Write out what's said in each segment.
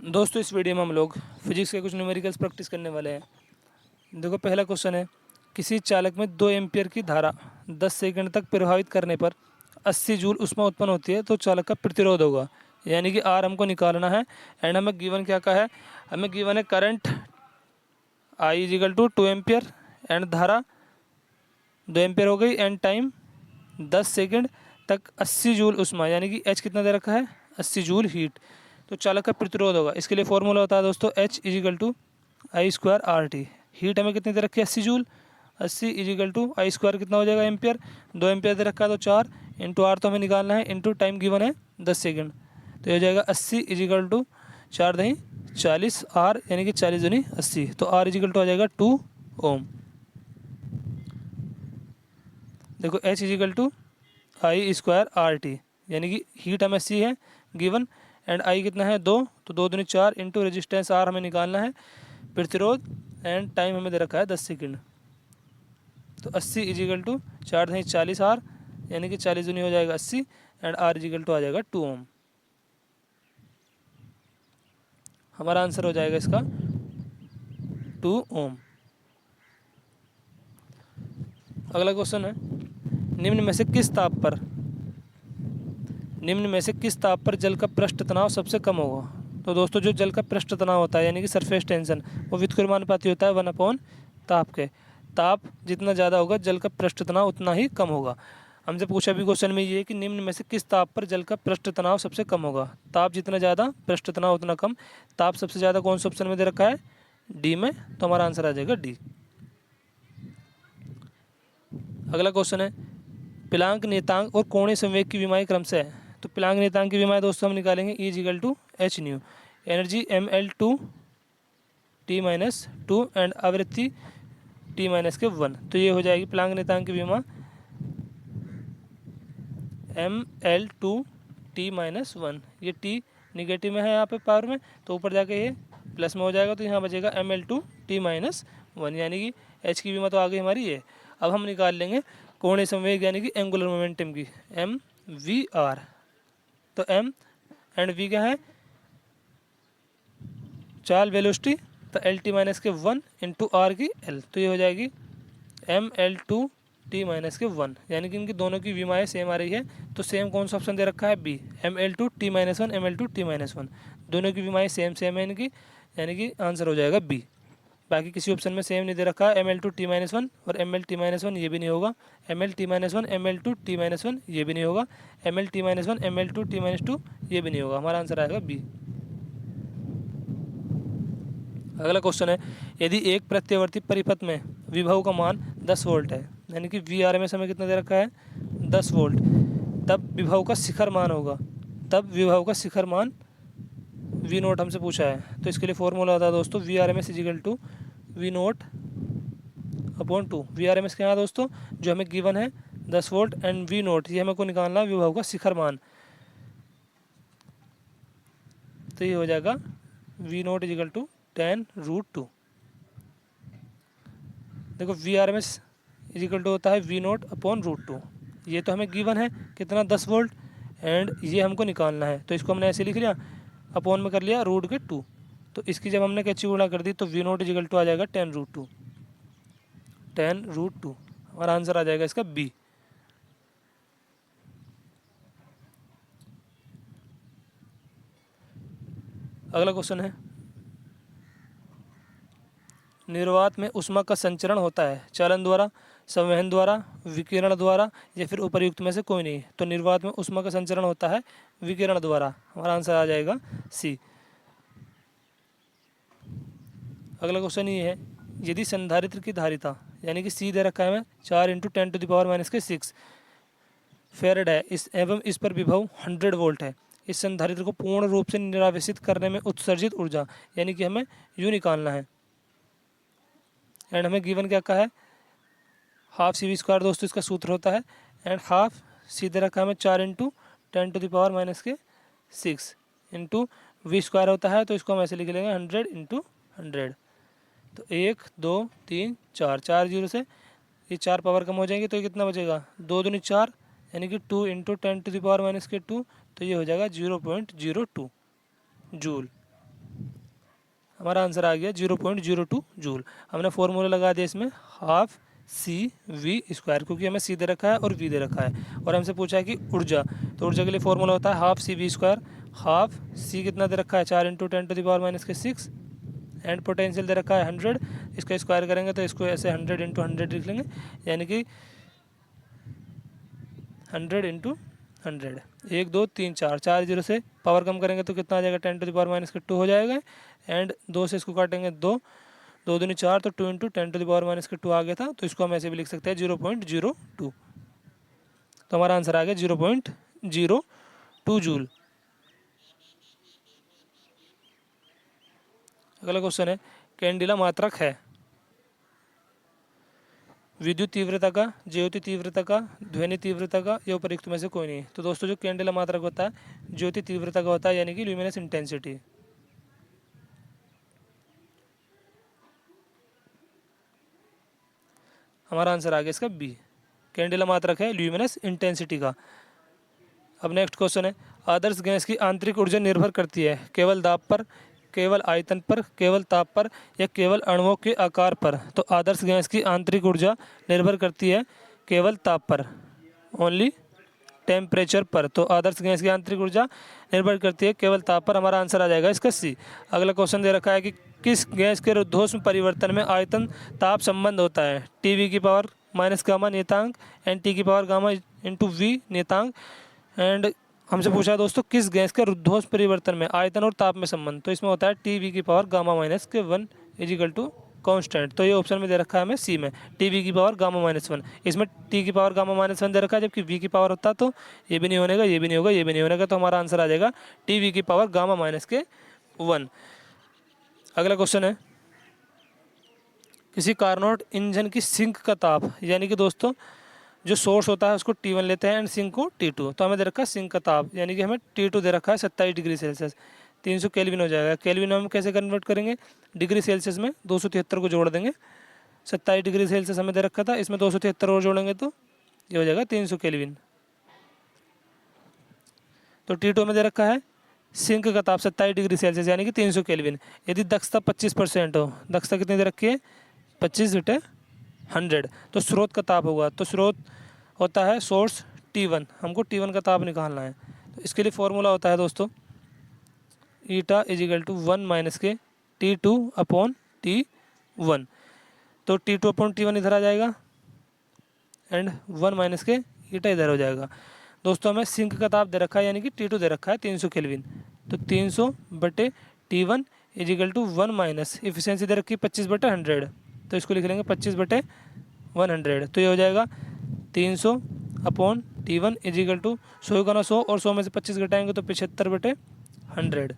दोस्तों इस वीडियो में हम लोग फिजिक्स के कुछ न्यूमेरिकल्स प्रैक्टिस करने वाले हैं। देखो पहला क्वेश्चन है, किसी चालक में 2 एम्पियर की धारा 10 सेकंड तक प्रवाहित करने पर 80 जूल ऊष्मा उत्पन्न होती है, तो चालक का प्रतिरोध होगा, यानी कि आर हमको निकालना है। एंड हमें गिवन क्या है, हमें गिवन है current I is equal to 2 ampere and धारा 2 एम्पियर हो गई एंड टाइम 10 सेकंड तक 80 जूल ऊष्मा, यानी कि एच कितना दे रखा है 80 जूल हीट, तो चालक का प्रतिरोध होगा। इसके लिए फॉर्मूला होता है दोस्तों H is equal to I square R T. Heat हमें कितनी दे रखी है 80 joule, 80 is equal to I square कितना हो जाएगा एम्पियर, 2 एम्पियर दे रखा है तो 4 इंटू आर तो हमें निकालना है, इंटू टाइम गिवन है 10 सेकंड, तो ये हो जाएगा 80 इजिकल टू 4 दही 40 आर, यानी कि 40 दूनी 80, तो आर इजिकल टू आ जाएगा 2 ओम। देखो H is equal to I square R T, यानी कि हीट हमें 80 है गिवन एंड आई कितना है 2, तो 2 दूनी 4 इंटू रेजिस्टेंस आर हमें निकालना है, प्रतिरोध एंड टाइम हमें दे रखा है 10 सेकंड, तो 80 इजिकल टू 4 दही 40 आर, यानी कि 40 दूनी हो जाएगा 80 एंड आर इजिकल टू आ जाएगा 2 ओम। हमारा आंसर हो जाएगा इसका 2 ओम। अगला क्वेश्चन है, निम्न में से किस ताप पर जल का पृष्ठ तनाव सबसे कम होगा। तो दोस्तों जो जल का पृष्ठ तनाव होता है यानी कि सरफेस टेंशन, वो व्युत्क्रमानुपाती होता है 1 ताप के। ताप जितना ज़्यादा होगा जल का पृष्ठ तनाव उतना ही कम होगा। हमसे पूछा भी क्वेश्चन में ये है कि निम्न में से किस ताप पर जल का पृष्ठ तनाव सबसे कम होगा। ताप जितना ज़्यादा पृष्ठ तनाव उतना कम। ताप सबसे ज़्यादा कौन सा ऑप्शन में दे रखा है, डी में, तो हमारा आंसर आ जाएगा डी। अगला क्वेश्चन है, प्लांक नियतांक और कोणीय संवेग की विमाएं क्रमशः है। तो प्लांक नियतांक की विमाएं दोस्तों हम निकालेंगे E is equal to H nu, energy ml2 t-2 and आवृत्ति t-1, तो ये हो जाएगी प्लांक नियतांक की विमा ml2 t-1। ये t निगेटिव में है यहाँ पे पावर में, तो ऊपर जाके ये प्लस में हो जाएगा, तो यहाँ बचेगा ml2 t-1, यानी कि h की विमा तो आ गई हमारी ये। अब हम निकाल लेंगे कोणीय संवेग यानी कि एंगुलर मोमेंटम की, एम वी आर, तो एम एंड वी क्या है चाल वेलोसिटी, तो एल टी माइनस के 1 इंटू आर की एल, तो ये हो जाएगी ml2 t-1, यानी कि इनकी दोनों की विमाएं सेम आ रही है, तो सेम कौन सा ऑप्शन दे रखा है B, ml2 t-1 ml2 t-1, दोनों की विमाएं सेम सेम है इनकी, यानी कि आंसर हो जाएगा बी। बाकी किसी ऑप्शन में सेम नहीं दे रखा है, ml2 t-1 और ml-1 ये भी नहीं होगा, ml-1 ml2 t-1 ये भी नहीं होगा, ml-1 ml2 t-2 ये भी नहीं होगा। हमारा आंसर आएगा बी। अगला क्वेश्चन है, यदि एक प्रत्यावर्ती परिपथ में विभव का मान 10 वोल्ट है, यानी कि वी आर एम एस हमें कितना दे रखा है 10 वोल्ट, तब विभव का शिखर मान होगा, तब विभव का शिखर मान वी नोट हमसे पूछा है। तो इसके लिए फॉर्मूला होता है दोस्तों V R M S is equal to V naught upon 2। V R M S क्या है दोस्तों, जो हमें गिवन है 10 वोल्ट एंड वी नोट, ये हमें को निकालना है विभव का शिखर मान, तो ये हो जाएगा वी नोट इजिकल टू 10√2। देखो V R M S is equal to होता है वी नोट अपॉन √2, ये तो हमें गिवन है कितना 10 वोल्ट एंड ये हमको निकालना है, तो इसको हमने ऐसे लिख लिया, अपॉन में कर लिया √2, तो इसकी जब हमने कैची गुणा कर दी तो वी नोट इजिकल टू आ जाएगा 10√2, 10√2, हमारा आंसर आ जाएगा इसका बी। अगला क्वेश्चन है, निर्वात में ऊष्मा का संचरण होता है चालन द्वारा, संवहन द्वारा, विकिरण द्वारा या फिर उपर्युक्त में से कोई नहीं। तो निर्वात में ऊष्मा का संचरण होता है विकिरण द्वारा, हमारा आंसर आ जाएगा सी। अगला क्वेश्चन ये है, यदि संधारित्र की धारिता यानी कि सी दे रखा है हमें 4 इंटू 10⁻⁻6 फेरेड है इस एवं इस पर विभव 100 वोल्ट है, इस संधारित्र को पूर्ण रूप से निरावेशित करने में उत्सर्जित ऊर्जा, यानी कि हमें यू निकालना है एंड हमें गिवन क्या कहा है हाफ सी वी स्क्वायर, दोस्तों इसका सूत्र होता है, एंड हाफ सी दे रखा है हमें 4 इंटू 10⁻⁻6 इंटू वी स्क्वायर होता है, तो इसको हम ऐसे लिख लेंगे 100 इंटू 100, तो 1 2 3 4 4 जीरो से ये 4 पावर कम हो जाएंगे, तो ये कितना बचेगा 2 दूनी 4, यानी कि 2 इंटू 10⁻⁻2, तो ये हो जाएगा 0.02 जूल। हमारा आंसर आ गया 0.02 जूल। हमने फॉर्मूला लगा दिया इसमें हाफ सी वी स्क्वायर, क्योंकि हमें सी दे रखा है और वी दे रखा है, और हमसे पूछा है कि ऊर्जा, तो ऊर्जा के लिए फॉर्मूला होता है half C V square. Half C कितना दे रखा है 4 × 10⁻⁻6 एंड पोटेंशियल दे रखा है 100। इसका स्क्वायर करेंगे तो इसको ऐसे 100 × 100 लिख लेंगे, यानी कि 100 × 100, 1 2 3 4, 4 जीरो से पावर कम करेंगे तो कितना आ जाएगा 10⁻⁻2 हो जाएगा। एंड 2 से इसको काटेंगे 2, 2 दूनी 4, तो 2 × 10⁻⁻2 आ गया था, तो इसको हम ऐसे भी लिख सकते हैं 0.02। तो हमारा आंसर आ गया 0.02 जूल। अगला क्वेश्चन है कैंडिला मात्रक है विद्युत तीव्रता का, ज्योति तीव्रता का, ध्वनि तीव्रता का, या उपरोक्त में से कोई नहीं। तो दोस्तों जो कैंडिला मात्रक होता है ज्योति तीव्रता का होता है, यानी कि ल्यूमिनस इंटेंसिटी। हमारा आंसर आ गया इसका बी, कैंडिला मात्रक है ल्यूमिनस इंटेंसिटी का। अब नेक्स्ट क्वेश्चन है आदर्श गैस की आंतरिक ऊर्जा निर्भर करती है केवल दाब पर, केवल आयतन पर, केवल ताप पर, या केवल अणुओं के आकार पर। तो आदर्श गैस की आंतरिक ऊर्जा निर्भर करती है केवल ताप पर, ओनली टेम्परेचर पर। तो आदर्श गैस की आंतरिक ऊर्जा निर्भर करती है केवल ताप पर। हमारा आंसर आ जाएगा इसका सी। अगला क्वेश्चन दे रखा है कि किस गैस के रुद्धोष्म परिवर्तन में आयतन ताप संबंध होता है, टी की पावर माइनस गामा नियतांक एंड टी की पावर गामा इंटू वी नियतांक। एंड हमसे पूछा है दोस्तों किस गैस के रुद्धोष्म परिवर्तन में आयतन और ताप में संबंध, तो इसमें होता है टी की पावर गामा माइनस के 1 = कांस्टेंट। तो ये ऑप्शन में दे रखा है हमें सी में टी की पावर गामा -1। इसमें टी की पावर गामा -1 दे रखा है, जबकि वी की पावर होता तो ये भी नहीं होनेगा, ये भी नहीं होगा, ये भी नहीं होनेगा। तो हमारा आंसर आ जाएगा टी की पावर गामा -1। अगला क्वेश्चन है किसी कारनोट इंजन की सिंक का ताप, यानी कि दोस्तों जो सोर्स होता है उसको T1 लेते हैं एंड सिंक को T2। तो हमें दे रखा है सिंक का ताप, यानी कि हमें T2 दे रखा है 27 डिग्री सेल्सियस, 300 केल्विन हो जाएगा। केल्विन में हम कैसे कन्वर्ट करेंगे, डिग्री सेल्सियस में 273 को जोड़ देंगे। 27 डिग्री सेल्सियस हमें दे रखा था, इसमें 273 और जोड़ेंगे तो ये हो जाएगा 300 केल्विन। तो T2 में दे रखा है सिंक का ताप 27 डिग्री सेल्सियस, यानी कि 300 केल्विन। यदि दक्षता 25% हो, दक्षता कितनी दे रखी है 25/100, तो स्रोत का ताप होगा। तो स्रोत होता है सोर्स T1, हमको T1 का ताप निकालना है। तो इसके लिए फॉर्मूला होता है दोस्तों ईटा = 1 - के T2/T1। तो T2/T1 इधर आ जाएगा एंड 1 - के ईटा इधर हो जाएगा। दोस्तों हमें सिंक का ताप दे रखा है, यानी कि T2 दे रखा है 300 केल्विन। तो 300/T1 = 1 - इफिशियंसी दे रखी है 25/100, तो इसको लिख लेंगे 25/100। तो ये हो जाएगा 300/T1 = 100 का 100, और 100 में से 25 घटाएंगे तो 75/100।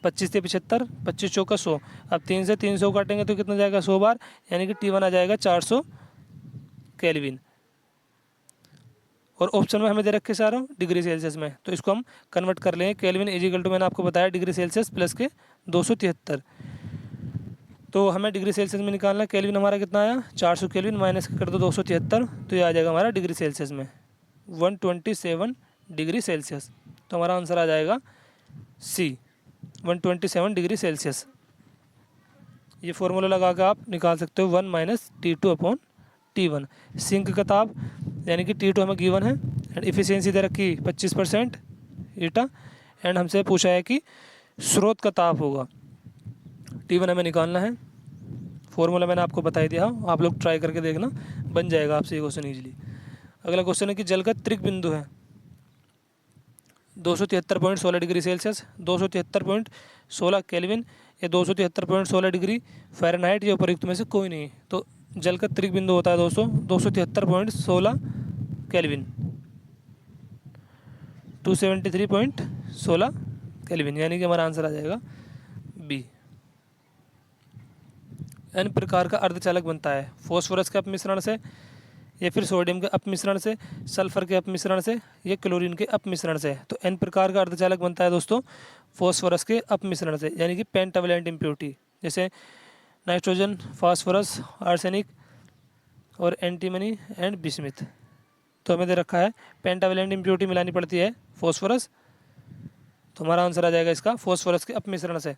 25 से 75, 25 चौका 100। अब 3 से 300 काटेंगे तो कितना जाएगा 100 बार, यानी कि T1 आ जाएगा 400 केल्विन। और ऑप्शन में हमें दे रखे सारों डिग्री सेल्सियस में, तो इसको हम कन्वर्ट कर लेंगे। केल्विन = मैंने आपको बताया डिग्री सेल्सियस प्लस के 273। तो हमें डिग्री सेल्सियस में निकालना है। केल्विन हमारा कितना आया 400 केल्विन, माइनस कर दो 273, तो ये आ जाएगा हमारा डिग्री सेल्सियस में 127 डिग्री सेल्सियस। तो हमारा आंसर आ जाएगा सी 127 डिग्री सेल्सियस। ये फॉर्मूला लगा कर आप निकाल सकते हो 1 - T2/T1। सिंक का ताप यानी कि T2 हमें गिवन है एंड इफिशियंसी दे रखी 25% ईटा, एंड हमसे पूछा है कि स्रोत का ताप होगा T1 हमें निकालना है। फॉर्मूला मैंने आपको बता दिया, आप लोग ट्राई करके देखना, बन जाएगा आपसे ये क्वेश्चन ईजिली। अगला क्वेश्चन है कि जल का त्रिक बिंदु है 273.16 डिग्री सेल्सियस, 273.16 केल्विन, या 273.16 डिग्री फ़ारेनहाइट, या उपरोक्त में से कोई नहीं। तो जल का त्रिक बिंदु होता है दोस्तों 273.16 केल्विन, 273.16 केल्विन, यानी कि हमारा आंसर आ जाएगा बी। n प्रकार का अर्धचालक बनता है फॉस्फोरस के अपमिश्रण से, या फिर सोडियम के अपमिश्रण से, सल्फर के अपमिश्रण से, या क्लोरीन के अपमिश्रण से। तो n प्रकार का अर्धचालक बनता है दोस्तों फॉस्फोरस के अपमिश्रण से, यानी कि पेंटावैलेंट इम्प्योरिटी, जैसे नाइट्रोजन, फास्फोरस, आर्सेनिक और एंटीमनी एंड बिस्मिथ। तो हमें दे रखा है पेंटावैलेंट इम्प्योरिटी मिलानी पड़ती है फॉस्फोरस, तो हमारा आंसर आ जाएगा इसका फॉस्फोरस के अपमिश्रण से।